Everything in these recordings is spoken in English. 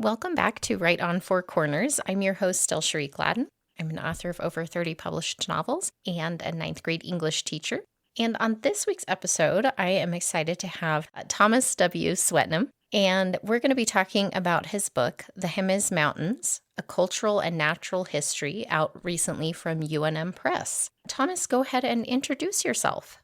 Welcome back to Right on Four Corners. I'm your host, DelSheree Gladden. I'm an author of over 30 published novels and a ninth grade English teacher. And on this week's episode, I am excited to have Thomas W. Swetnam, and we're going to be talking about his book, The Jemez Mountains, A Cultural and Natural History, out recently from UNM Press. Thomas, go ahead and introduce yourself.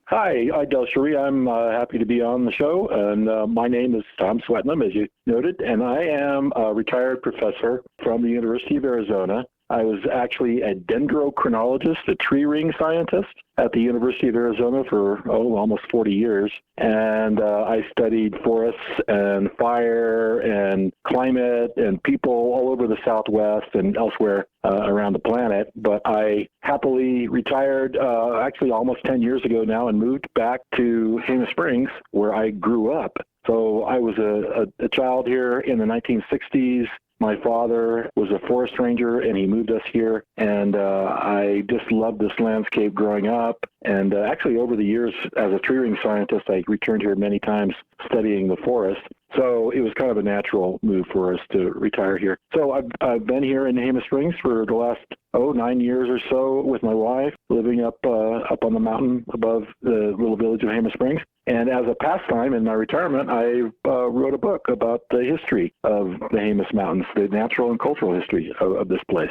Hi, DelSheree. I'm happy to be on the show, and my name is Tom Swetnam, as you noted, and I am a retired professor from the University of Arizona. I was actually a dendrochronologist, a tree ring scientist at the University of Arizona for, almost 40 years. And I studied forests and fire and climate and people all over the Southwest and elsewhere around the planet. But I happily retired actually almost 10 years ago now and moved back to Jemez Springs, where I grew up. So I was a child here in the 1960s. My father was a forest ranger, and he moved us here, and I just loved this landscape growing up. And actually, over the years, as a tree ring scientist, I returned here many times studying the forest. So it was kind of a natural move for us to retire here. So I've been here in Jemez Springs for the last 9 years or so with my wife, living up on the mountain above the little village of Jemez Springs. And as a pastime in my retirement, I wrote a book about the history of the Jemez Mountains, the natural and cultural history of this place.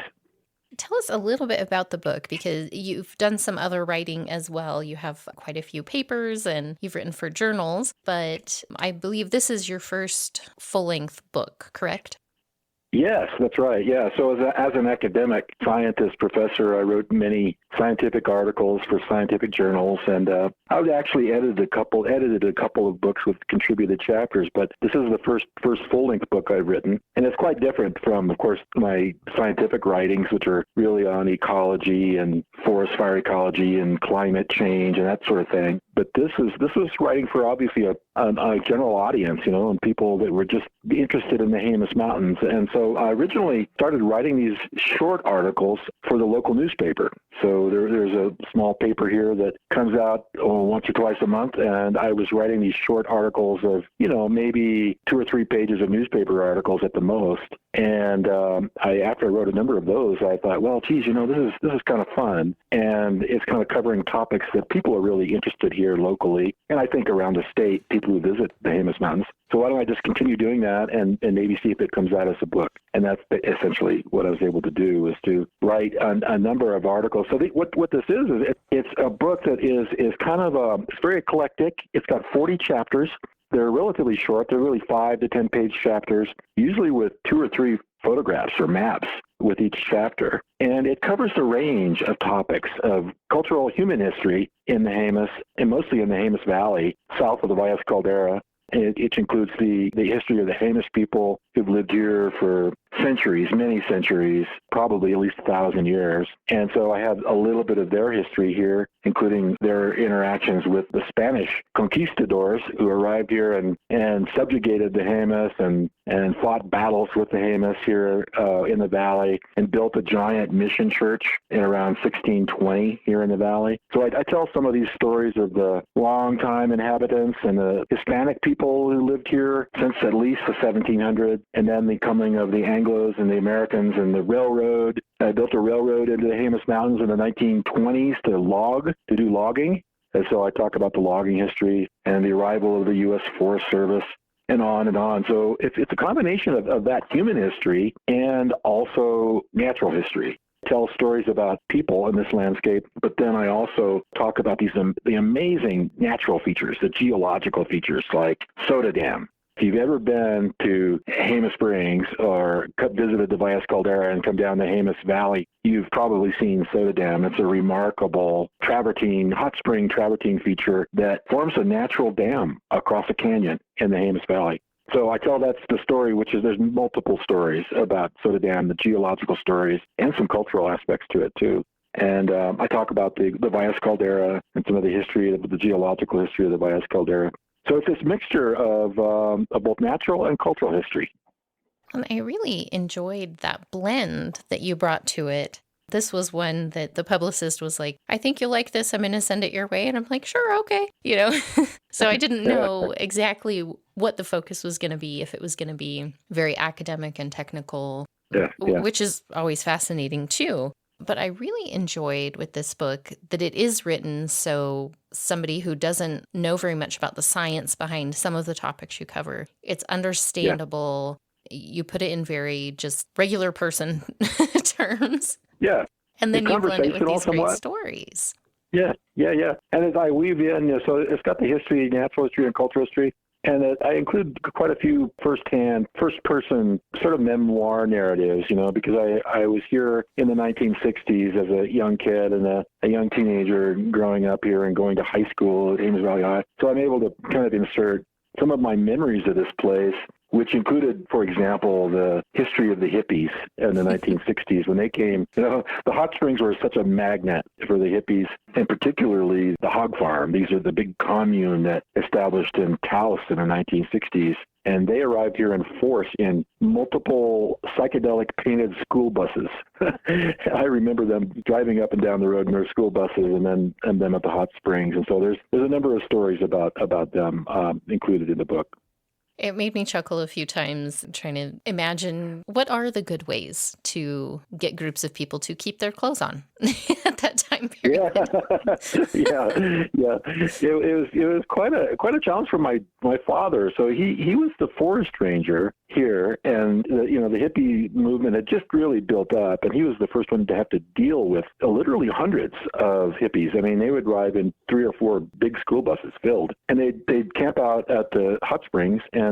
Tell us a little bit about the book, because you've done some other writing as well. You have quite a few papers and you've written for journals, but I believe this is your first full-length book, correct? Yes, that's right. Yeah. So as an academic scientist professor, I wrote many scientific articles for scientific journals, and I've actually edited a couple of books with contributed chapters. But this is the first full-length book I've written, and it's quite different from, of course, my scientific writings, which are really on ecology and forest fire ecology and climate change and that sort of thing. But this was writing for obviously a general audience, and people that were just interested in the Jemez Mountains. And so I originally started writing these short articles for the local newspaper. So there's a small paper here that comes out once or twice a month, and I was writing these short articles of, maybe 2 or 3 pages of newspaper articles at the most. And after I wrote a number of those, I thought, well, geez, this is kind of fun, and it's kind of covering topics that people are really interested here locally, and I think around the state, people who visit the Jemez Mountains. So why don't I just continue doing that and maybe see if it comes out as a book? And that's essentially what I was able to do, is to write a number of articles. So what this is it's a book that is kind of it's very eclectic. It's got 40 chapters. They're relatively short. They're really 5 to 10 page chapters, usually with 2 or 3 photographs or maps with each chapter. And it covers a range of topics of cultural human history in the Jemez, and mostly in the Jemez Valley, south of the Valles Caldera. It includes the history of the Jemez people who've lived here for centuries, many centuries, probably at least 1,000 years. And so I have a little bit of their history here, including their interactions with the Spanish conquistadors who arrived here and subjugated the Jemez and fought battles with the Jemez here in the valley, and built a giant mission church in around 1620 here in the valley. So I tell some of these stories of the longtime inhabitants and the Hispanic people who lived here since at least the 1700s, and then the coming of the Anglos and the Americans and the railroad. I built a railroad into the Jemez Mountains in the 1920s to do logging. And so I talk about the logging history and the arrival of the U.S. Forest Service, and on and on. So it's a combination of that human history and also natural history. I tell stories about people in this landscape, but then I also talk about the amazing natural features, the geological features, like Soda Dam. If you've ever been to Jemez Springs or visited the Valles Caldera and come down the Jemez Valley, you've probably seen Soda Dam. It's a remarkable hot spring travertine feature that forms a natural dam across a canyon in the Jemez Valley. So I tell that's the story, there's multiple stories about Soda Dam, the geological stories, and some cultural aspects to it too. And I talk about the Valles Caldera and some of the history of the geological history of the Valles Caldera. So it's this mixture of both natural and cultural history. I really enjoyed that blend that you brought to it. This was one that the publicist was like, I think you'll like this. I'm going to send it your way. And I'm like, sure, okay. So I didn't know exactly what the focus was going to be, if it was going to be very academic and technical, which is always fascinating too. But I really enjoyed with this book that it is written so somebody who doesn't know very much about the science behind some of the topics you cover, it's understandable. You put it in very just regular person terms. Yeah. And then you blend it with these great stories. Yeah. And as I weave in, so it's got the history, natural history, and cultural history. And I include quite a few first-person sort of memoir narratives, because I was here in the 1960s as a young kid and a young teenager growing up here and going to high school at Ames Valley High. So I'm able to kind of insert some of my memories of this place, which included, for example, the history of the hippies in the 1960s when they came. The hot springs were such a magnet for the hippies, and particularly the hog farm. These are the big commune that established in Taos in the 1960s. And they arrived here in force in multiple psychedelic painted school buses. I remember them driving up and down the road in their school buses and them at the hot springs. And so there's a number of stories about them included in the book. It made me chuckle a few times trying to imagine what are the good ways to get groups of people to keep their clothes on at that time period. Yeah. It was quite a challenge for my father. So he was the forest ranger here, and the hippie movement had just really built up, and he was the first one to have to deal with literally hundreds of hippies. I mean, they would arrive in 3 or 4 big school buses filled, and they'd camp out at the hot springs and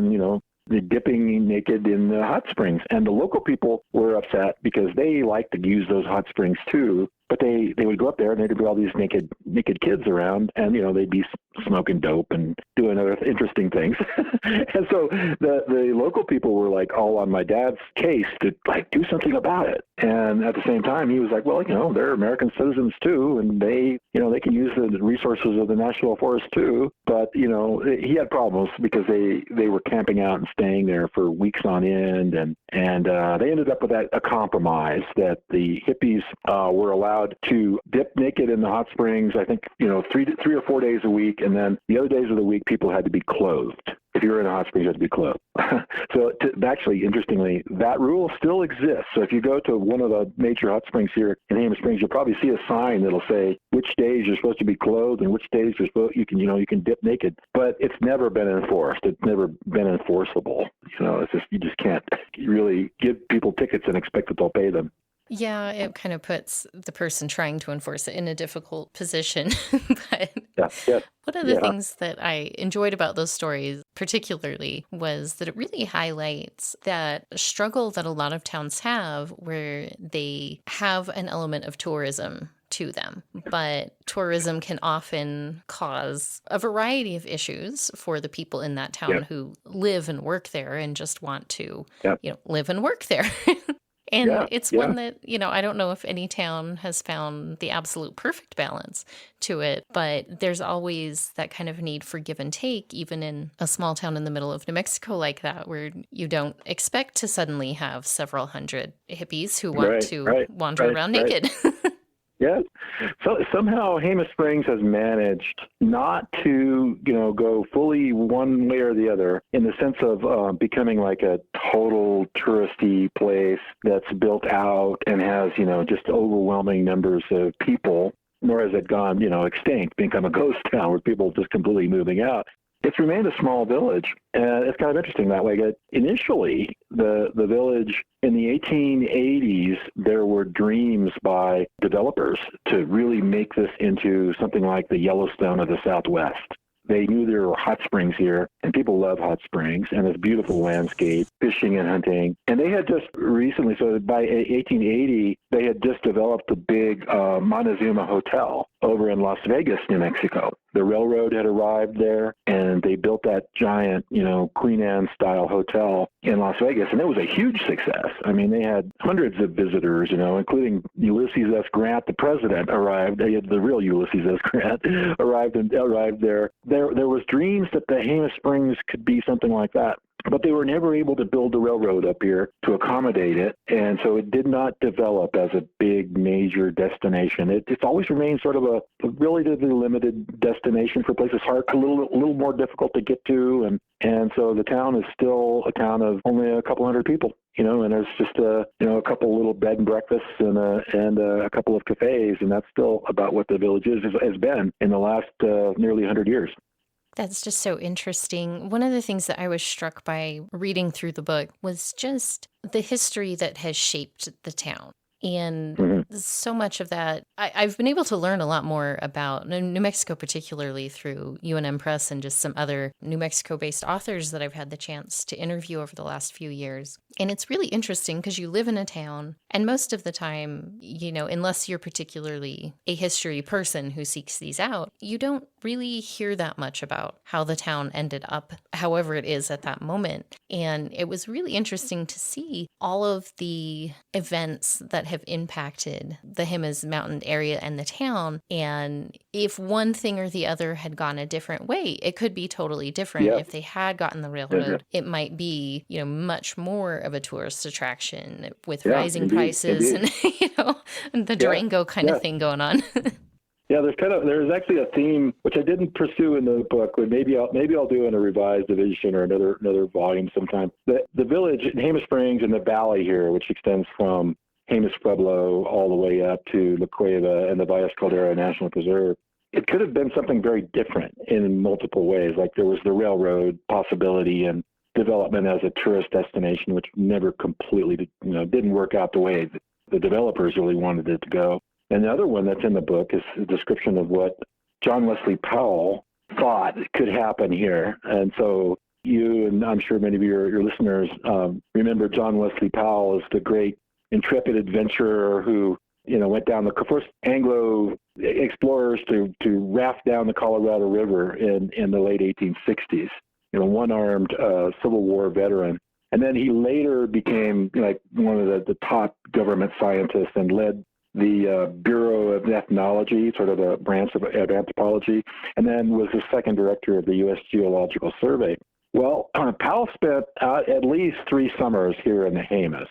they're dipping naked in the hot springs. And the local people were upset because they liked to use those hot springs too. But they would go up there and there'd be all these naked kids around, and they'd be smoking dope and doing other interesting things. And so the local people were like all on my dad's case to like do something about it. And at the same time, he was like, well, they're American citizens too, and they can use the resources of the national forest too. But he had problems because they were camping out and staying there for weeks on end, and they ended up with a compromise that the hippies were allowed to dip naked in the hot springs, I think, 3 or 4 days a week. And then the other days of the week, people had to be clothed. If you were in a hot spring, you had to be clothed. So actually, interestingly, that rule still exists. So if you go to one of the major hot springs here in Hammond Springs, you'll probably see a sign that'll say which days you're supposed to be clothed and which days you can dip naked. But it's never been enforced. It's never been enforceable. It's just you just can't really give people tickets and expect that they'll pay them. Yeah, it kind of puts the person trying to enforce it in a difficult position. But one of the things that I enjoyed about those stories particularly was that it really highlights that struggle that a lot of towns have where they have an element of tourism to them. But tourism can often cause a variety of issues for the people in that town who live and work there and just want to live and work there. And it's one that, I don't know if any town has found the absolute perfect balance to it, but there's always that kind of need for give and take, even in a small town in the middle of New Mexico like that, where you don't expect to suddenly have several hundred hippies who want to wander around naked. Yeah. So somehow Hammond Springs has managed not to, go fully one way or the other in the sense of becoming like a total touristy place that's built out and has, just overwhelming numbers of people, nor has it gone, extinct, become a ghost town with people just completely moving out. It's remained a small village, and it's kind of interesting that way. Initially, the village in the 1880s, there were dreams by developers to really make this into something like the Yellowstone of the Southwest. They knew there were hot springs here, and people love hot springs, and this beautiful landscape, fishing and hunting. And they had just recently, so by 1880, they had just developed the big Montezuma Hotel over in Las Vegas, New Mexico. The railroad had arrived there, and they built that giant, Queen Anne-style hotel in Las Vegas, and it was a huge success. I mean, they had hundreds of visitors, including Ulysses S. Grant, the president, arrived. They had the real Ulysses S. Grant arrived there. There was dreams that the Hammond Springs could be something like that. but they were never able to build the railroad up here to accommodate it. And so it did not develop as a big major destination. It's always remained sort of a relatively limited destination for places a little more difficult to get to. And so the town is still a town of only a couple hundred people, and there's just a couple little bed and breakfasts and a couple of cafes. And that's still about what the village has been in the last nearly 100 years. That's just so interesting. One of the things that I was struck by reading through the book was just the history that has shaped the town. And so much of that, I've been able to learn a lot more about New Mexico, particularly through UNM Press and just some other New Mexico-based authors that I've had the chance to interview over the last few years. And it's really interesting because you live in a town, and most of the time, unless you're particularly a history person who seeks these out, you don't really hear that much about how the town ended up however it is at that moment. And it was really interesting to see all of the events that have impacted the Jemez Mountain area and the town. And if one thing or the other had gone a different way, it could be totally different. Yeah. If they had gotten the railroad, it might be, much more of a tourist attraction with rising prices and, the Durango kind of thing going on. Yeah, there's actually a theme which I didn't pursue in the book, but maybe I'll do in a revised edition or another volume sometime. The village, Jemez Springs, and the valley here, which extends from Jemez Pueblo all the way up to La Cueva and the Valles Caldera National Preserve, it could have been something very different in multiple ways. Like there was the railroad possibility and development as a tourist destination, which never completely, didn't work out the way the developers really wanted it to go. And the other one that's in the book is a description of what John Wesley Powell thought could happen here. And so you, and I'm sure many of your listeners remember John Wesley Powell as the great intrepid adventurer who, went down the first Anglo explorers to raft down the Colorado River in the late 1860s, one-armed Civil War veteran. And then he later became like one of the top government scientists and led the Bureau of Ethnology, sort of a branch of anthropology, and then was the second director of the U.S. Geological Survey. Well, Powell spent at least 3 summers here in the Jemez,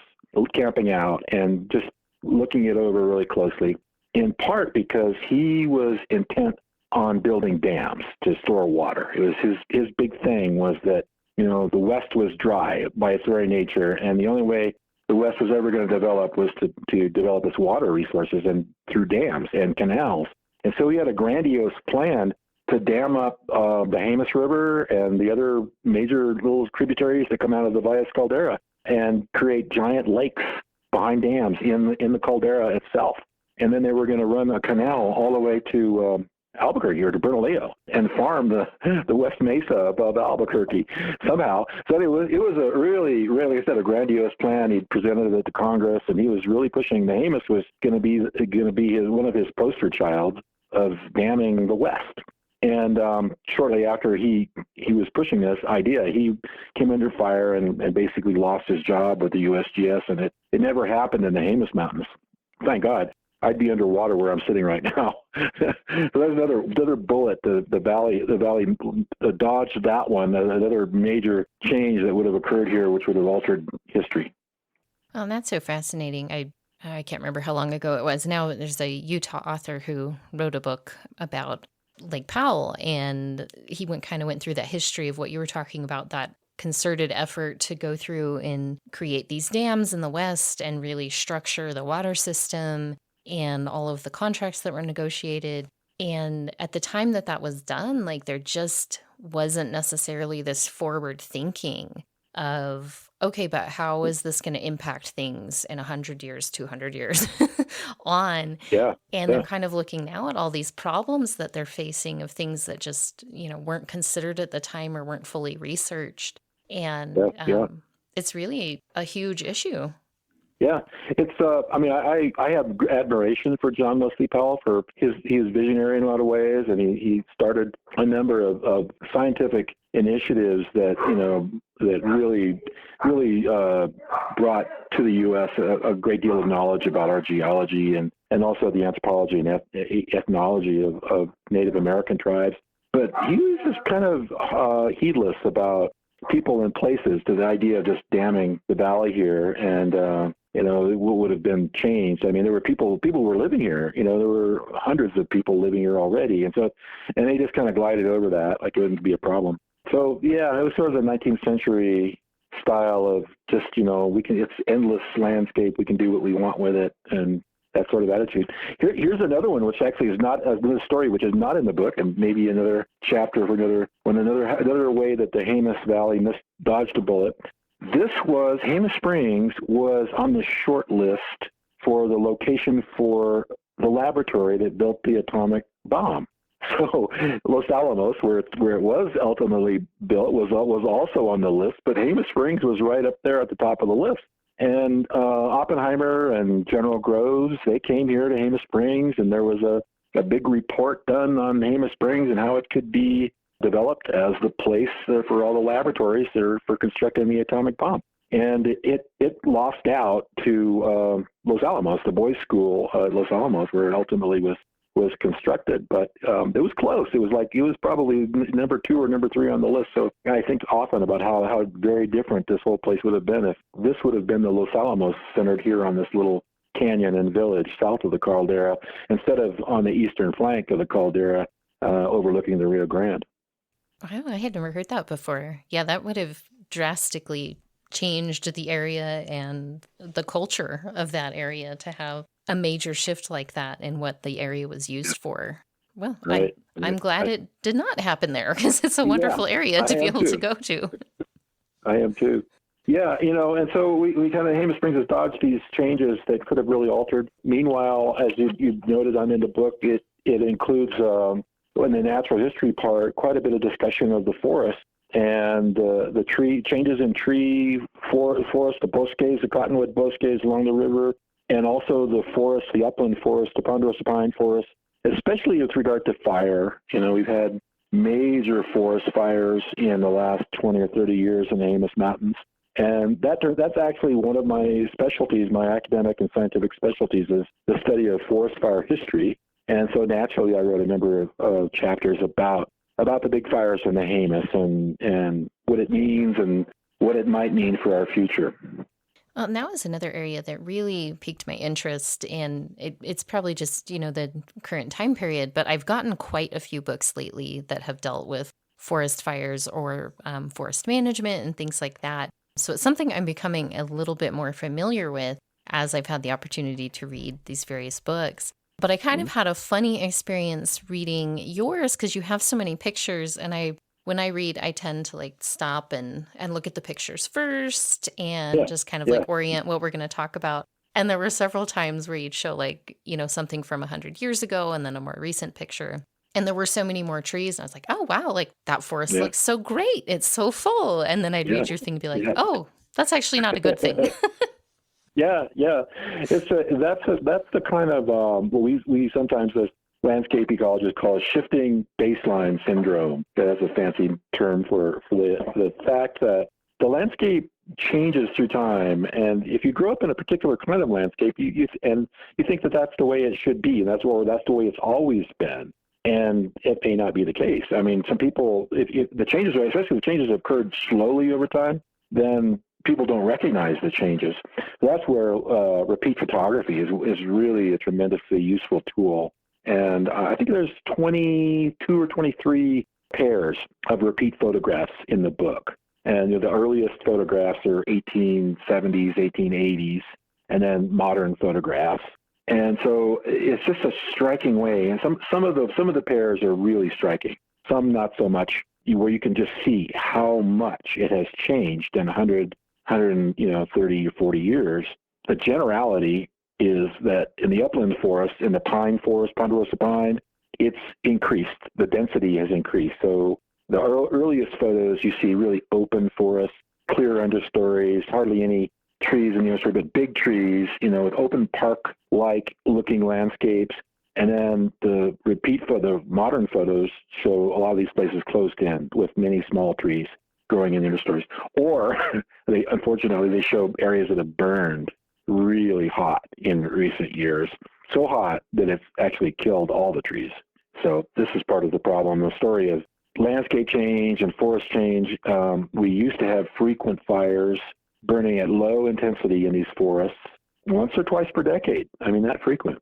camping out and just looking it over really closely, in part because he was intent on building dams to store water. It was his big thing was that, the West was dry by its very nature, and the only way the West was ever going to develop was to develop its water resources and through dams and canals. And so he had a grandiose plan to dam up the Jemez River and the other major little tributaries that come out of the Valles Caldera and create giant lakes behind dams in the caldera itself. And then they were going to run a canal all the way to Albuquerque or to Bernalillo and farm the West Mesa above Albuquerque somehow. So it was a really, really, like I said, a grandiose plan. He presented it to Congress, and he was really pushing. The Jemez was going to be one of his poster child of damming the West. And shortly after he was pushing this idea, he came under fire and basically lost his job with the USGS, and it never happened in the Jemez Mountains. Thank God. I'd be underwater where I'm sitting right now. So that's another bullet. The valley dodged that one. Another major change that would have occurred here, which would have altered history. Oh, that's so fascinating. I can't remember how long ago it was. Now there's a Utah author who wrote a book about Lake Powell, and he went through that history of what you were talking about, that concerted effort to go through and create these dams in the West and really structure the water system and all of the contracts that were negotiated. And at the time that was done, there just wasn't necessarily this forward thinking of, okay, but how is this going to impact things in 100 years, 200 years on? Yeah. And they're kind of looking now at all these problems that they're facing of things that just, weren't considered at the time or weren't fully researched. And it's really a huge issue. Yeah, it's. I have admiration for John Wesley Powell for he was visionary in a lot of ways, and he started a number of scientific initiatives that really brought to the U.S. a great deal of knowledge about our geology and also the anthropology and ethnology of Native American tribes. But he was just kind of heedless about people and places to the idea of just damming the valley here, and it would have been changed. I mean, there were people were living here. There were hundreds of people living here already, and they just kind of glided over that like it wouldn't be a problem. So yeah, it was sort of the 19th century style of just it's endless landscape. We can do what we want with it, and that sort of attitude. Here's another one, which actually is not another story, which is not in the book, and maybe another chapter for another way that the Jemez Valley dodged a bullet. Jemez Springs was on the short list for the location for the laboratory that built the atomic bomb. So Los Alamos, where it was ultimately built, was also on the list, but Jemez Springs was right up there at the top of the list. And Oppenheimer and General Groves, they came here to Jemez Springs, and there was a big report done on Jemez Springs and how it could be developed as the place for all the laboratories for constructing the atomic bomb. And it lost out to Los Alamos, the boys' school at Los Alamos, where it ultimately was constructed, but it was close. It was probably number 2 or number 3 on the list. So I think often about how very different this whole place would have been if this would have been the Los Alamos centered here on this little canyon and village south of the caldera, instead of on the eastern flank of the caldera, overlooking the Rio Grande. Wow, I had never heard that before. Yeah, that would have drastically changed the area and the culture of that area to have a major shift like that in what the area was used for. Well, Right. I'm glad it did not happen there, because it's a wonderful area to be able to go to. I am too. Yeah, and so we kind of, Jemez Springs has dodged these changes that could have really altered. Meanwhile, as you noted on in the book, it includes, in the natural history part, quite a bit of discussion of the forest and the tree changes in forest, the bosques, the cottonwood bosques along the river, and also the upland forest, the ponderosa pine forest, especially with regard to fire. We've had major forest fires in the last 20 or 30 years in the Jemez Mountains. And that's actually one of my specialties, my academic and scientific specialties, is the study of forest fire history. And so naturally, I wrote a number of chapters about the big fires in the Jemez and what it means and what it might mean for our future. Well, now is another area that really piqued my interest, and it's probably just, the current time period, but I've gotten quite a few books lately that have dealt with forest fires or forest management and things like that. So it's something I'm becoming a little bit more familiar with as I've had the opportunity to read these various books. But I kind of had a funny experience reading yours because you have so many pictures, and when I read, I tend to stop and look at the pictures first and just kind of orient what we're going to talk about. And there were several times where you'd show something from 100 years ago and then a more recent picture. And there were so many more trees. And I was like, oh, wow, that forest looks so great. It's so full. And then I'd read your thing and be like, oh, that's actually not a good thing. Yeah. That's the kind of what we sometimes as landscape ecologists call shifting baseline syndrome. That's a fancy term for the fact that the landscape changes through time, and if you grow up in a particular kind of landscape, you think that that's the way it should be, and that's the way it's always been. And it may not be the case. I mean, some people, if the changes, especially the changes have occurred slowly over time, then people don't recognize the changes. That's where repeat photography is really a tremendously useful tool. And I think there's 22 or 23 pairs of repeat photographs in the book. And the earliest photographs are 1870s, 1880s, and then modern photographs. And so it's just a striking way. And some of the pairs are really striking. Some not so much, where you can just see how much it has changed in 130 or 40 years. The generality is that in the upland forest, in the pine forest, ponderosa pine, it's increased. The density has increased. So the earliest photos you see really open forests, clear understories, hardly any trees in the understory, but big trees, with open park-like looking landscapes. And then the modern photos show a lot of these places closed in with many small trees growing in the understories. Or unfortunately, they show areas that have burned really hot in recent years, so hot that it's actually killed all the trees. So this is part of the problem. The story of landscape change and forest change, we used to have frequent fires burning at low intensity in these forests, once or twice per decade. I mean, that frequent.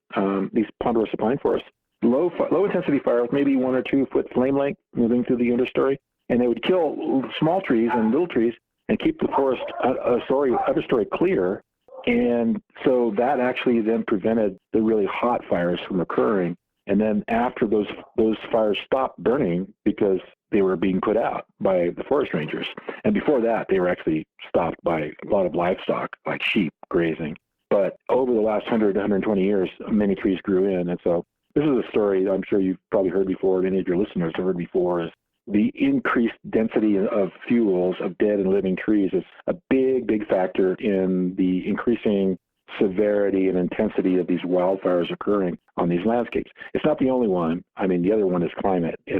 These ponderosa pine forests, low intensity fires, maybe 1 or 2 foot flame length moving through the understory, and they would kill small trees and little trees and keep the forest upper story clear. And so that actually then prevented the really hot fires from occurring. And then after those fires stopped burning because they were being put out by the forest rangers. And before that, they were actually stopped by a lot of livestock, like sheep grazing. But over the last 100 to 120 years, many trees grew in. And so this is a story I'm sure you've probably heard before, many of your listeners have heard before, is the increased density of fuels of dead and living trees is a big, big factor in the increasing severity and intensity of these wildfires occurring on these landscapes. It's not the only one. I mean, the other one is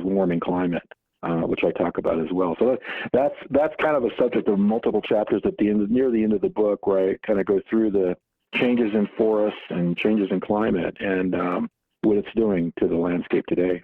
warming climate, which I talk about as well. So that's kind of a subject of multiple chapters near the end of the book, where I kind of go through the changes in forests and changes in climate and what it's doing to the landscape today.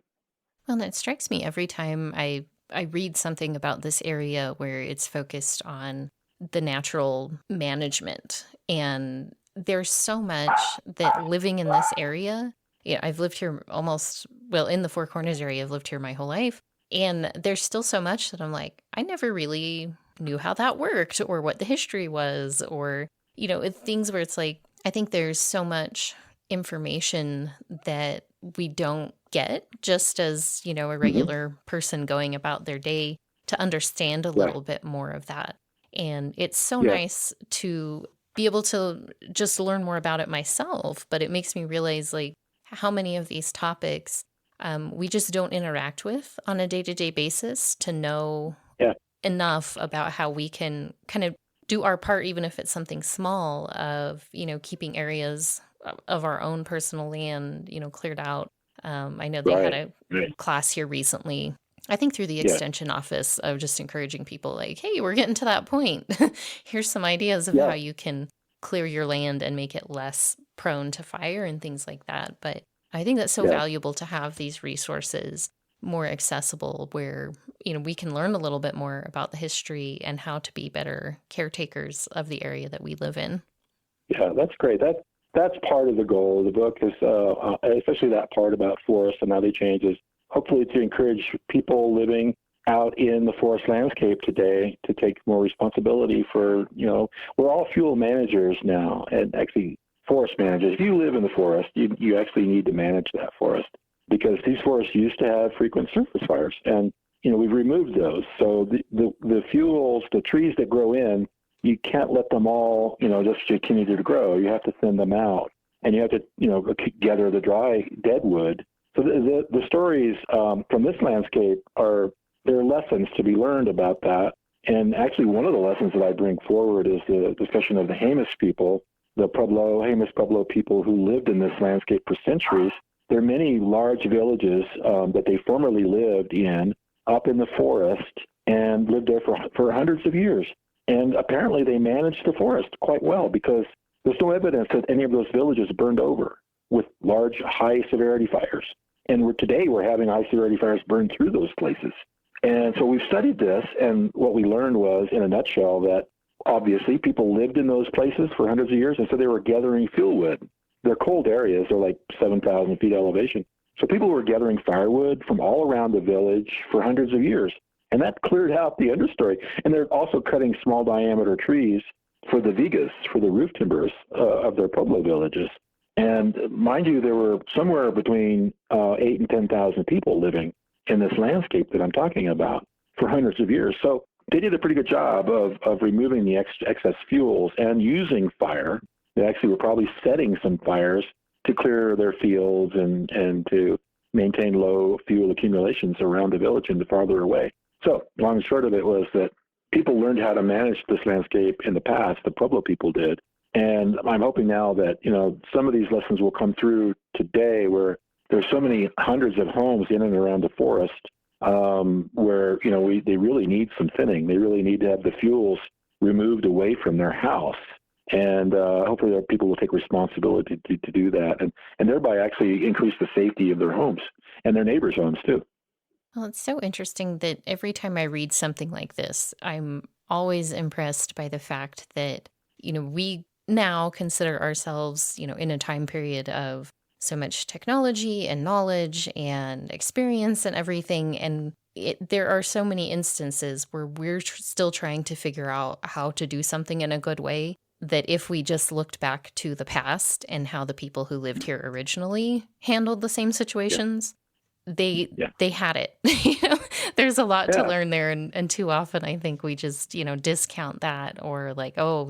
Well, it strikes me every time I read something about this area where it's focused on the natural management. And there's so much that living in this area, I've lived here in the Four Corners area, I've lived here my whole life. And there's still so much that I'm like, I never really knew how that worked or what the history was, or, things where it's like, I think there's so much information that we don't get just as, a regular person going about their day, to understand a little bit more of that. And it's so nice to be able to just learn more about it myself, but it makes me realize like how many of these topics we just don't interact with on a day-to-day basis to know enough about how we can kind of do our part, even if it's something small, of, keeping areas of our own personal land, cleared out. I know they had a class here recently, I think through the extension office, of just encouraging people like, hey, we're getting to that point. Here's some ideas of how you can clear your land and make it less prone to fire and things like that. But I think that's so valuable to have these resources more accessible, where, we can learn a little bit more about the history and how to be better caretakers of the area that we live in. Yeah, that's great. That's part of the goal of the book, is especially that part about forests and how they change, is hopefully to encourage people living out in the forest landscape today to take more responsibility for, we're all fuel managers now, and actually forest managers. If you live in the forest, you actually need to manage that forest, because these forests used to have frequent surface fires, and, we've removed those. So the fuels, the trees that grow in, you can't let them all, just continue to grow. You have to thin them out, and you have to, gather the dry dead wood. So the stories from this landscape there are lessons to be learned about that. And actually, one of the lessons that I bring forward is the discussion of the Jemez people, the Jemez Pueblo people who lived in this landscape for centuries. There are many large villages that they formerly lived in up in the forest and lived there for hundreds of years. And apparently they managed the forest quite well, because there's no evidence that any of those villages burned over with large, high-severity fires. And today we're having high-severity fires burn through those places. And so we've studied this, and what we learned was, in a nutshell, that obviously people lived in those places for hundreds of years, and so they were gathering fuel wood. They're cold areas. They're like 7,000 feet elevation. So people were gathering firewood from all around the village for hundreds of years. And that cleared out the understory. And they're also cutting small diameter trees for the vigas, for the roof timbers of their Pueblo villages. And mind you, there were somewhere between 8,000 and 10,000 people living in this landscape that I'm talking about for hundreds of years. So they did a pretty good job of removing the excess fuels and using fire. They actually were probably setting some fires to clear their fields and to maintain low fuel accumulations around the village and farther away. So long and short of it was that people learned how to manage this landscape in the past. The Pueblo people did. And I'm hoping now that, some of these lessons will come through today, where there's so many hundreds of homes in and around the forest where, they really need some thinning. They really need to have the fuels removed away from their house. And hopefully people will take responsibility to do that, and thereby actually increase the safety of their homes and their neighbors' homes too. Well, it's so interesting that every time I read something like this, I'm always impressed by the fact that, we now consider ourselves, in a time period of so much technology and knowledge and experience and everything. And there are so many instances where we're still trying to figure out how to do something in a good way. That if we just looked back to the past and how the people who lived here originally handled the same Yeah, situations, they yeah, they had it. There's a lot to yeah, learn there, and too often I think we just, discount that or like, oh,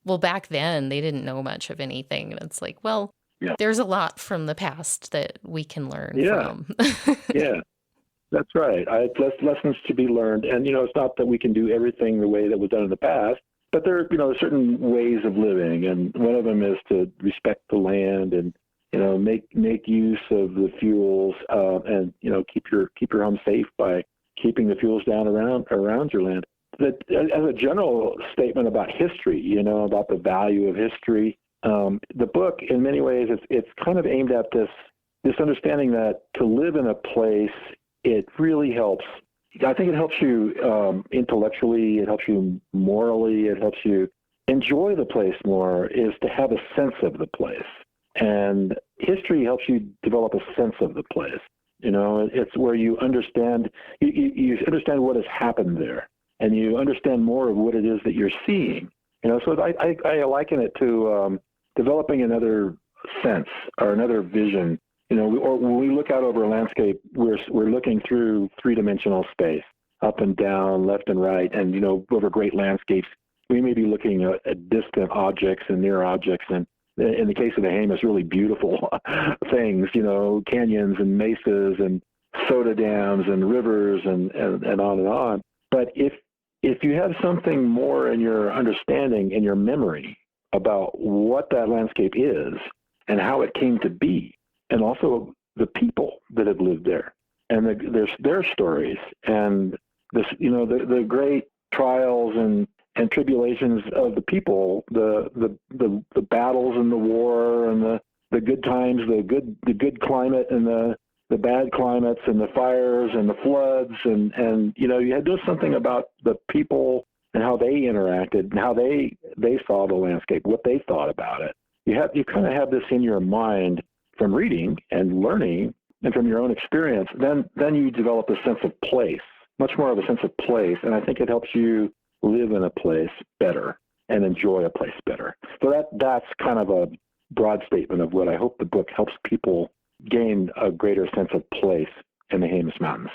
well, back then they didn't know much of anything. And it's like, well, yeah, there's a lot from the past that we can learn yeah, from. yeah. That's right. Lessons to be learned, and it's not that we can do everything the way that was done in the past, but there are certain ways of living, and one of them is to respect the land and make use of the fuels, and keep your home safe by keeping the fuels down around your land. That as a general statement about history, about the value of history. The book, in many ways, it's kind of aimed at this understanding that to live in a place, it really helps. I think it helps you intellectually, it helps you morally, it helps you enjoy the place more, is to have a sense of the place. And history helps you develop a sense of the place. It's where you understand, you understand what has happened there, and you understand more of what it is that you're seeing. So I liken it to developing another sense or another vision. Or when we look out over a landscape, we're looking through three-dimensional space, up and down, left and right, and over great landscapes, we may be looking at distant objects and near objects, and in the case of the Jemez, really beautiful things, canyons and mesas and soda dams and rivers and on and on. But if you have something more in your understanding, in your memory about what that landscape is and how it came to be, and also the people that have lived there and their stories and the great trials and tribulations of the people, the battles and the war and the good times, the good climate and the bad climates and the fires and the floods and you had to do something about the people and how they interacted and how they saw the landscape, what they thought about it. You kind of have this in your mind from reading and learning and from your own experience. Then you develop a sense of place, much more of a sense of place, and I think it helps you live in a place better and enjoy a place better. So that's kind of a broad statement of what I hope the book helps people gain a greater sense of place in the Jemez Mountains.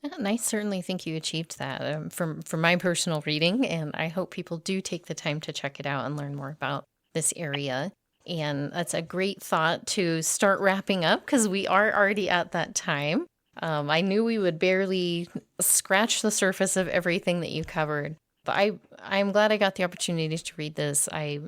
And I certainly think you achieved that from my personal reading, and I hope people do take the time to check it out and learn more about this area. And that's a great thought to start wrapping up because we are already at that time. I knew we would barely scratch the surface of everything that you covered, but I'm glad I got the opportunity to read this. I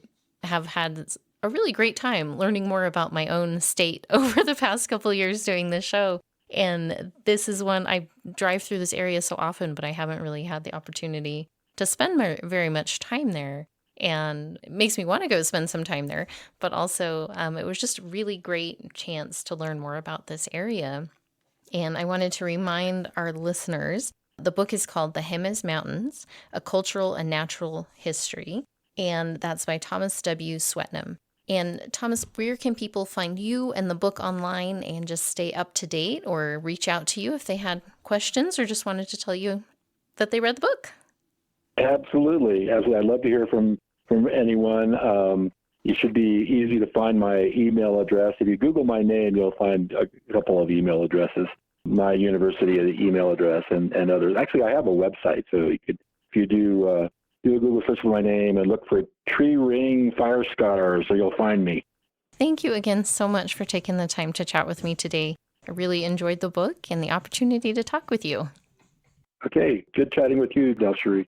have had a really great time learning more about my own state over the past couple of years doing this show. And this is one I drive through this area so often, but I haven't really had the opportunity to spend very much time there. And it makes me want to go spend some time there. But also, it was just a really great chance to learn more about this area. And I wanted to remind our listeners the book is called The Jemez Mountains, A Cultural and Natural History. And that's by Thomas W. Swetnam. And Thomas, where can people find you and the book online and just stay up to date or reach out to you if they had questions or just wanted to tell you that they read the book? Absolutely. I'd love to hear from anyone. It should be easy to find my email address. If you Google my name, you'll find a couple of email addresses, my university email address and others. Actually, I have a website, so you could, if you do a Google search for my name and look for Tree Ring Fire Scars, so you'll find me. Thank you again so much for taking the time to chat with me today. I really enjoyed the book and the opportunity to talk with you. Okay, good chatting with you, DelSheree.